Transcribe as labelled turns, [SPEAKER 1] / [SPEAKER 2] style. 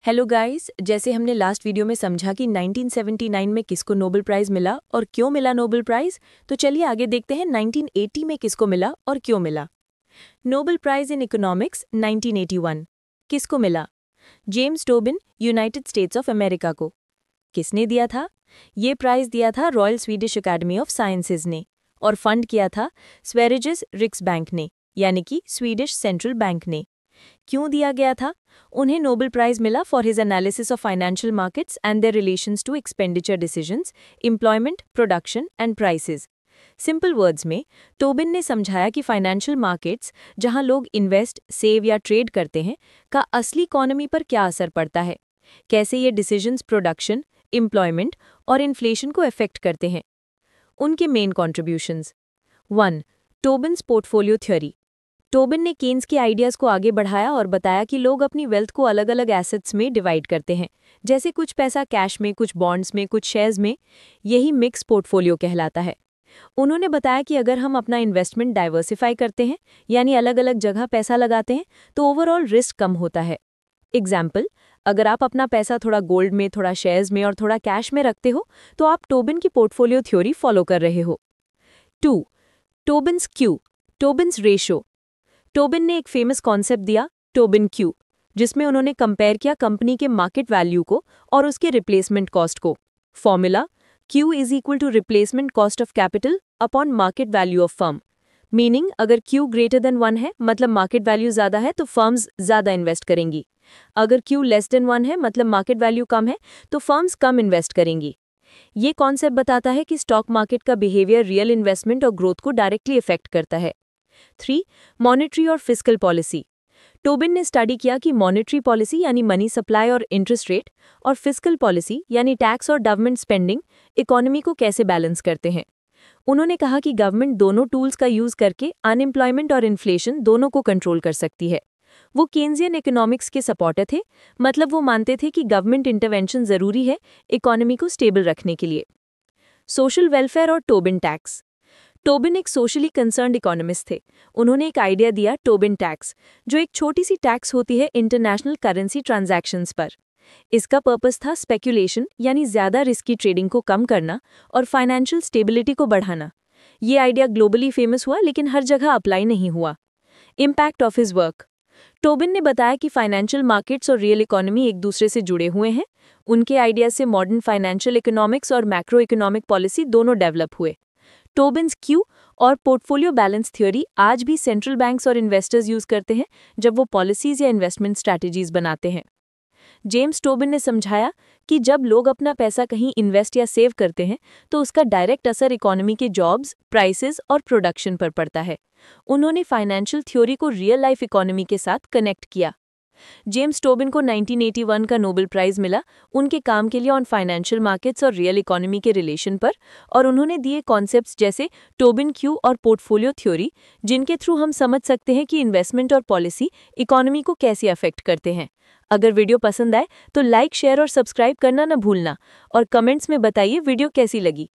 [SPEAKER 1] Hello guys, जैसे हमने last video में समझा कि 1979 में किसको नोबेल प्राइज़ मिला और क्यों मिला नोबेल प्राइज़, तो चलिए आगे देखते हैं 1980 में किसको मिला और क्यों मिला। नोबेल प्राइज़ इन इकोनॉमिक्स 1981 किसको मिला? James Tobin, United states of America को। किसने दिया था? ये प्राइज़ दिया था royal Swedish academy of sciences ने और फंड किया था स्वेरिजेस रिक्सबैंक ने, यानी कि स्वीडिश सेंट्रल बैंक ने। क्यों दिया गया था? उन्हें नोबेल प्राइज मिला for his analysis of financial markets and their relations to expenditure decisions, employment, production and prices. Simple words में टोबिन ने समझाया कि फाइनेंशियल मार्केट्स, जहां लोग इन्वेस्ट, सेव या ट्रेड करते हैं, का असली इकोनॉमी पर क्या असर पड़ता है, कैसे ये डिसीजंस प्रोडक्शन, एम्प्लॉयमेंट और इन्फ्लेशन को अफेक्ट करते हैं। उनके main contributions. 1. Tobin's portfolio theory. Tobin ने केन्स के आइडियाज़ को आगे बढ़ाया और बताया कि लोग अपनी वेल्थ को अलग अलग एसेट्स में डिवाइड करते हैं, जैसे कुछ पैसा कैश में, कुछ बॉन्ड्स में, कुछ शेयर्स में। यही मिक्स पोर्टफोलियो कहलाता है। उन्होंने बताया कि अगर हम अपना इन्वेस्टमेंट डाइवर्सिफाई करते हैं, यानी अलग अलग जगह पैसा लगाते हैं, तो ओवरऑल रिस्क कम होता है। एग्जाम्पल, अगर आप अपना पैसा थोड़ा गोल्ड में, थोड़ा शेयर्स में और थोड़ा कैश में रखते हो, तो आप टोबिन की पोर्टफोलियो थ्योरी फॉलो कर रहे हो। 2. टोबिन्स क्यू, टोबिन्स रेशो। टोबिन ने एक फेमस कॉन्सेप्ट दिया, टोबिन क्यू, जिसमें उन्होंने कंपेयर किया कंपनी के मार्केट वैल्यू को और उसके रिप्लेसमेंट कॉस्ट को। Formula Q is equal to replacement cost of capital upon market value of firm. Meaning, अगर Q ग्रेटर देन 1 है, मतलब मार्केट वैल्यू ज़्यादा है, तो फर्म्स ज़्यादा इन्वेस्ट करेंगी। अगर Q लेस देन 1 है, मतलब मार्केट वैल्यू कम है, तो फर्म्स कम इन्वेस्ट करेंगी। ये कॉन्सेप्ट बताता है कि स्टॉक मार्केट का बिहेवियर रियल इन्वेस्टमेंट और ग्रोथ को डायरेक्टली इफेक्ट करता है। 3. मॉनेटरी और फिस्कल पॉलिसी। टोबिन ने स्टडी किया कि मॉनेटरी पॉलिसी यानी मनी सप्लाई और इंटरेस्ट रेट, और फिस्कल पॉलिसी यानी टैक्स और गवर्नमेंट स्पेंडिंग इकोनॉमी को कैसे बैलेंस करते हैं। उन्होंने कहा कि गवर्नमेंट दोनों टूल्स का यूज करके अनएम्प्लॉयमेंट और इन्फ्लेशन दोनों को कंट्रोल कर सकती है। वो केन्जियन इकोनॉमिक्स के सपोर्टर थे, मतलब वो मानते थे कि गवर्नमेंट इंटरवेंशन जरूरी है इकोनॉमी को स्टेबल रखने के लिए। सोशल वेलफेयर और टोबिन टैक्स। टोबिन एक सोशली कंसर्न्ड इकोनॉमिस्ट थे। उन्होंने एक आइडिया दिया, टोबिन टैक्स, जो एक छोटी सी टैक्स होती है इंटरनेशनल करेंसी ट्रांजैक्शंस पर। इसका पर्पस था स्पेक्यूलेशन यानी ज़्यादा रिस्की ट्रेडिंग को कम करना और फाइनेंशियल स्टेबिलिटी को बढ़ाना। ये आइडिया ग्लोबली फेमस हुआ, लेकिन हर जगह अप्लाई नहीं हुआ। Impact of his work. Tobin ने बताया कि फाइनेंशियल मार्केट्स और रियल इकोनॉमी एक दूसरे से जुड़े हुए हैं। उनके आइडिया से मॉडर्न फाइनेंशियल इकोनॉमिक्स और मैक्रो इकोनॉमिक पॉलिसी दोनों डेवलप हुए। टोबिन्स क्यू और पोर्टफोलियो बैलेंस थ्योरी आज भी सेंट्रल बैंक्स और इन्वेस्टर्स यूज करते हैं जब वो पॉलिसीज या इन्वेस्टमेंट स्ट्रैटेजीज बनाते हैं। जेम्स टोबिन ने समझाया कि जब लोग अपना पैसा कहीं इन्वेस्ट या सेव करते हैं, तो उसका डायरेक्ट असर इकोनॉमी के जॉब्स, प्राइसेस और प्रोडक्शन पर पड़ता है। उन्होंने फाइनेंशियल थ्योरी को रियल लाइफ इकोनॉमी के साथ कनेक्ट किया। जेम्स टोबिन को 1981 का नोबेल प्राइज मिला उनके काम के लिए ऑन फाइनेंशियल मार्केट्स और रियल इकोनॉमी के रिलेशन पर, और उन्होंने दिए कॉन्सेप्ट्स जैसे टोबिन क्यू और पोर्टफोलियो थ्योरी, जिनके थ्रू हम समझ सकते हैं कि इन्वेस्टमेंट और पॉलिसी इकोनॉमी को कैसे अफेक्ट करते हैं। अगर वीडियो पसंद आए तो लाइक, शेयर और सब्सक्राइब करना न भूलना, और कमेंट्स में बताइए वीडियो कैसी लगी।